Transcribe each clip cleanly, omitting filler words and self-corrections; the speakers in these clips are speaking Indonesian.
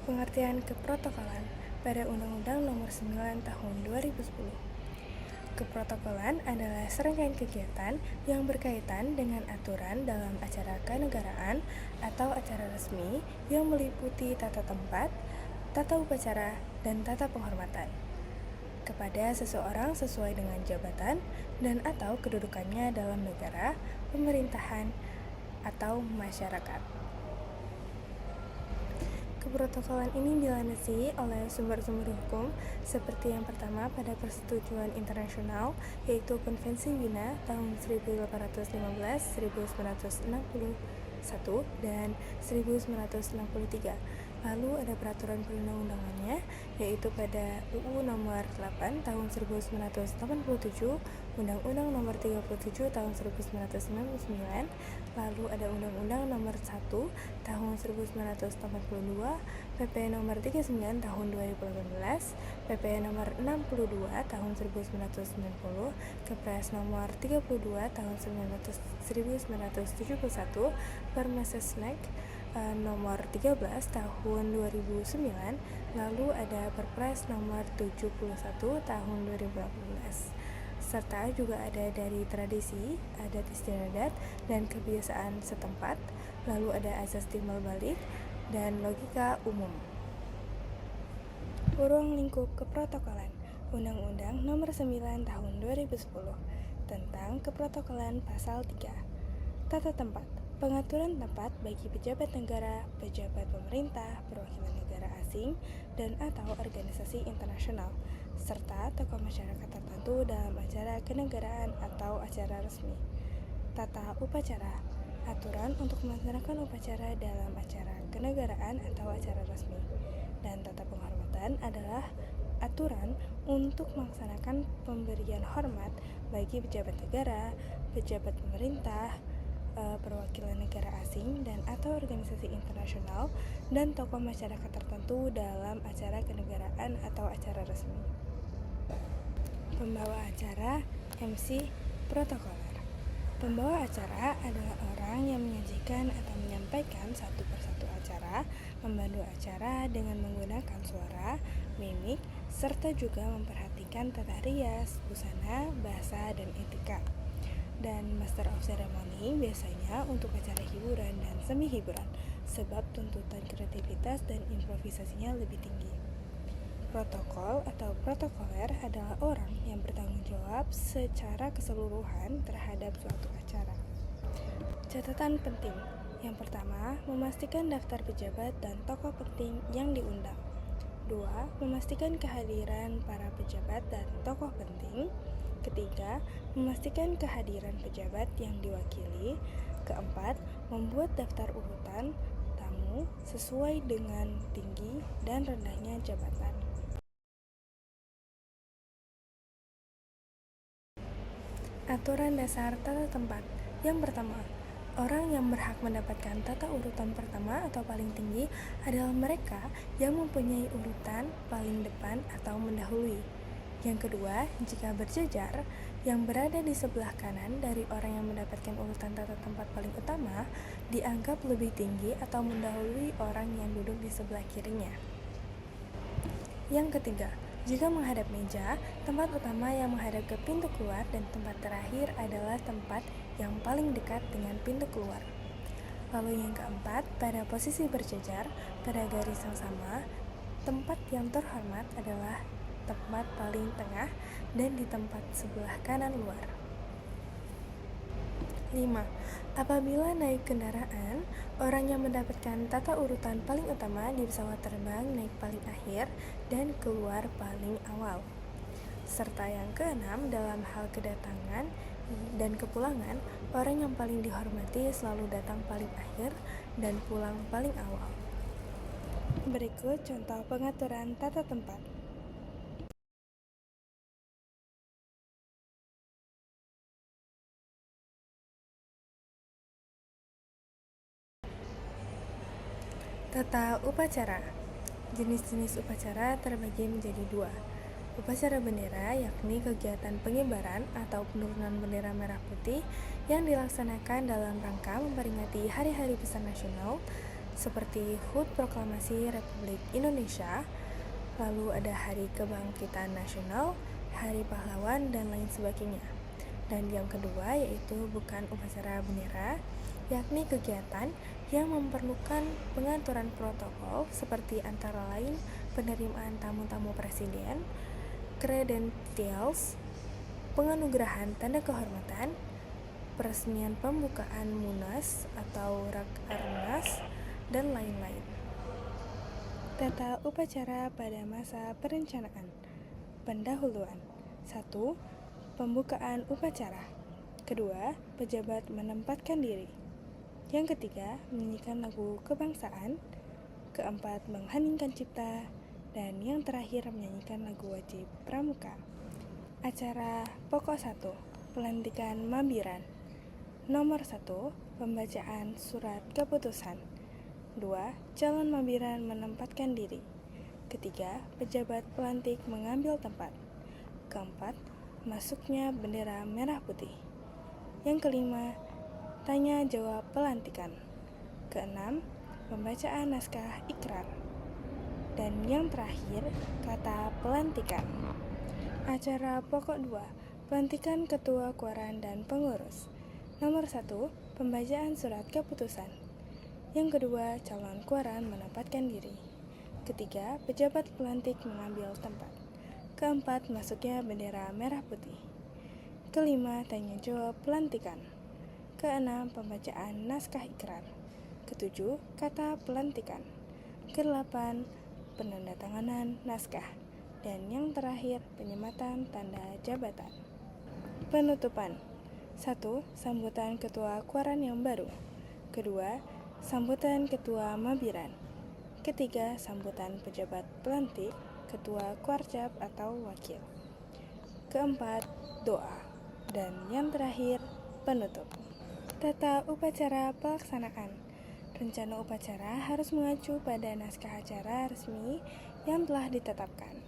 Pengertian keprotokolan pada Undang-Undang Nomor 9 Tahun 2010. Keprotokolan adalah serangkaian kegiatan yang berkaitan dengan aturan dalam acara kenegaraan atau acara resmi yang meliputi tata tempat, tata upacara, dan tata penghormatan kepada seseorang sesuai dengan jabatan dan atau kedudukannya dalam negara, pemerintahan, atau masyarakat. Keprotokolan ini dilandasi oleh sumber-sumber hukum seperti yang pertama pada persetujuan internasional, yaitu Konvensi Wina tahun 1815, 1961, dan 1963. Lalu ada peraturan perundang-undangannya, yaitu pada UU Nomor 8 Tahun 1987, Undang-Undang Nomor 37 Tahun 1999, lalu ada Undang-Undang Nomor 1 Tahun 1982, PP Nomor 39 Tahun 2018, PP Nomor 62 Tahun 1990, Kepres Nomor 32 Tahun 1971, Permesesnek Nomor 13 Tahun 2009, lalu ada Perpres Nomor 71 Tahun 2018. Serta juga ada dari tradisi, adat istiadat, dan kebiasaan setempat, lalu ada asas timbal balik, dan logika umum. Ruang lingkup keprotokolan Undang-Undang Nomor 9 Tahun 2010 tentang keprotokolan Pasal 3. Tata tempat, pengaturan tempat bagi pejabat negara, pejabat pemerintah, perwakilan negara asing, dan atau organisasi internasional, serta tokoh masyarakat tertentu dalam acara kenegaraan atau acara resmi. Tata upacara, aturan untuk melaksanakan upacara dalam acara kenegaraan atau acara resmi. Dan tata penghormatan adalah aturan untuk melaksanakan pemberian hormat bagi pejabat negara, pejabat pemerintah, perwakilan negara asing dan atau organisasi internasional dan tokoh masyarakat tertentu dalam acara kenegaraan atau acara resmi. Pembawa acara, MC, protokoler. Pembawa acara adalah orang yang menyajikan atau menyampaikan satu persatu acara, memandu acara dengan menggunakan suara, mimik, serta juga memperhatikan tata rias, busana, bahasa, dan etika. Dan Master of Ceremony biasanya untuk acara hiburan dan semi hiburan, sebab tuntutan kreativitas dan improvisasinya lebih tinggi. Protokol atau protokoler adalah orang yang bertanggung jawab secara keseluruhan terhadap suatu acara. Catatan penting. Yang pertama, memastikan daftar pejabat dan tokoh penting yang diundang. 2. Memastikan kehadiran para pejabat dan tokoh penting. Ketiga, memastikan kehadiran pejabat yang diwakili. Keempat, membuat daftar urutan tamu sesuai dengan tinggi dan rendahnya jabatan. Aturan dasar tata tempat. Yang pertama, orang yang berhak mendapatkan tata urutan pertama atau paling tinggi adalah mereka yang mempunyai urutan paling depan atau mendahului. Yang kedua, jika berjejer, yang berada di sebelah kanan dari orang yang mendapatkan urutan tata tempat paling utama dianggap lebih tinggi atau mendahului orang yang duduk di sebelah kirinya. Yang ketiga, jika menghadap meja, tempat utama yang menghadap ke pintu keluar dan tempat terakhir adalah tempat yang paling dekat dengan pintu keluar. Lalu yang keempat, pada posisi berjejer pada garis yang sama, tempat yang terhormat adalah tempat paling tengah dan di tempat sebelah kanan luar. 5. Apabila naik kendaraan, orang yang mendapatkan tata urutan paling utama di pesawat terbang naik paling akhir dan keluar paling awal. Serta yang keenam, dalam hal kedatangan dan kepulangan, orang yang paling dihormati selalu datang paling akhir dan pulang paling awal. Berikut contoh pengaturan tata tempat. Tata upacara. Jenis-jenis upacara terbagi menjadi 2. Upacara bendera, yakni kegiatan pengibaran atau penurunan bendera merah putih yang dilaksanakan dalam rangka memperingati hari-hari besar nasional seperti HUT Proklamasi Republik Indonesia, lalu ada Hari Kebangkitan Nasional, Hari Pahlawan, dan lain sebagainya. Dan yang kedua yaitu bukan upacara bendera, yakni kegiatan yang memerlukan pengaturan protokol seperti antara lain penerimaan tamu-tamu presiden, credentials, penganugerahan tanda kehormatan, peresmian pembukaan Munas atau Rakernas, dan lain-lain. Tata upacara pada masa perencanaan. Pendahuluan. 1. Pembukaan upacara. Kedua, pejabat menempatkan diri. Yang ketiga, menyanyikan lagu kebangsaan. Keempat, mengheningkan cipta. Dan yang terakhir, menyanyikan lagu wajib pramuka. Acara pokok 1. Pelantikan Mabiran. Nomor 1. Pembacaan surat keputusan. 2. Calon Mabiran menempatkan diri. Ketiga, pejabat pelantik mengambil tempat. Keempat, masuknya bendera merah putih. Yang kelima, tanya jawab pelantikan. Keenam, pembacaan naskah ikrar. Dan yang terakhir, kata pelantikan. Acara pokok 2, pelantikan ketua kuaran dan pengurus. Nomor 1, pembacaan surat keputusan. Yang kedua, calon kuaran menempatkan diri. Ketiga, pejabat pelantik mengambil tempat. Keempat, masuknya bendera merah putih. Kelima, tanya jawab pelantikan. Keenam, pembacaan naskah ikrar. Ketujuh, kata pelantikan. Kedelapan, penandatanganan naskah. Dan yang terakhir, penyematan tanda jabatan. Penutupan. 1. Sambutan ketua kuaran yang baru. Kedua, sambutan ketua Mabiran. Ketiga, sambutan pejabat pelantik, ketua kuarcap atau wakil. Keempat, doa. Dan yang terakhir, penutup. Tata upacara pelaksanaan. Rencana upacara harus mengacu pada naskah acara resmi yang telah ditetapkan.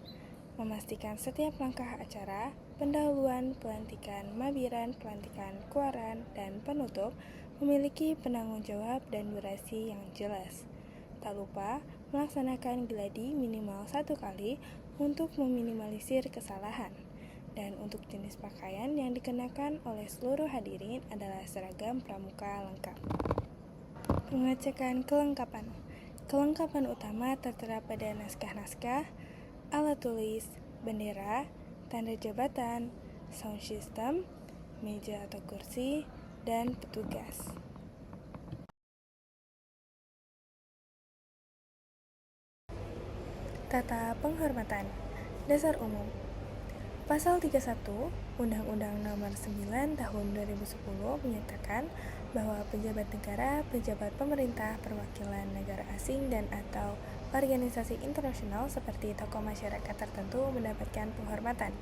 Memastikan setiap langkah acara, pendahuluan, pelantikan Mabiran, pelantikan kuaran, dan penutup memiliki penanggung jawab dan durasi yang jelas. Tak lupa melaksanakan gladi minimal 1 kali untuk meminimalisir kesalahan. Dan untuk jenis pakaian yang dikenakan oleh seluruh hadirin adalah seragam pramuka lengkap. Pengecekan kelengkapan. Kelengkapan utama tertera pada naskah-naskah, alat tulis, bendera, tanda jabatan, sound system, meja atau kursi, dan petugas. Tata penghormatan. Dasar umum. Pasal 31 Undang-Undang Nomor 9 Tahun 2010 menyatakan bahwa pejabat negara, pejabat pemerintah, perwakilan negara asing dan atau organisasi internasional seperti tokoh masyarakat tertentu mendapatkan penghormatan.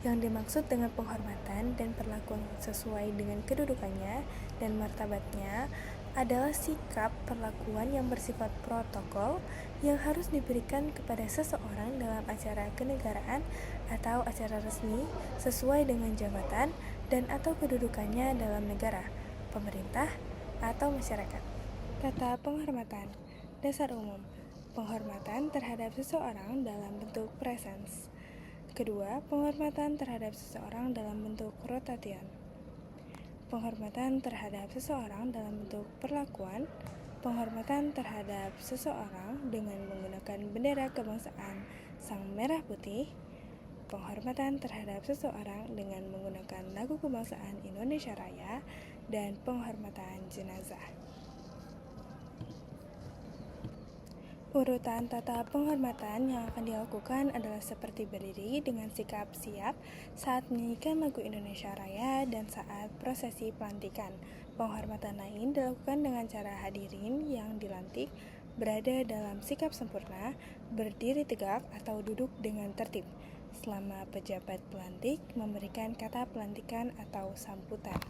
Yang dimaksud dengan penghormatan dan perlakuan sesuai dengan kedudukannya dan martabatnya adalah sikap perlakuan yang bersifat protokol yang harus diberikan kepada seseorang dalam acara kenegaraan atau acara resmi sesuai dengan jabatan dan atau kedudukannya dalam negara, pemerintah, atau masyarakat. Tata penghormatan. Dasar umum. Penghormatan terhadap seseorang dalam bentuk presens. Kedua, penghormatan terhadap seseorang dalam bentuk rotation. Penghormatan terhadap seseorang dalam bentuk perlakuan. Penghormatan terhadap seseorang dengan menggunakan bendera kebangsaan sang merah putih. Penghormatan terhadap seseorang dengan menggunakan lagu kebangsaan Indonesia Raya. Dan penghormatan jenazah. Urutan tata penghormatan yang akan dilakukan adalah seperti berdiri dengan sikap siap saat menyanyikan lagu Indonesia Raya dan saat prosesi pelantikan. Penghormatan lain dilakukan dengan cara hadirin yang dilantik berada dalam sikap sempurna, berdiri tegak atau duduk dengan tertib, selama pejabat pelantik memberikan kata pelantikan atau sambutan.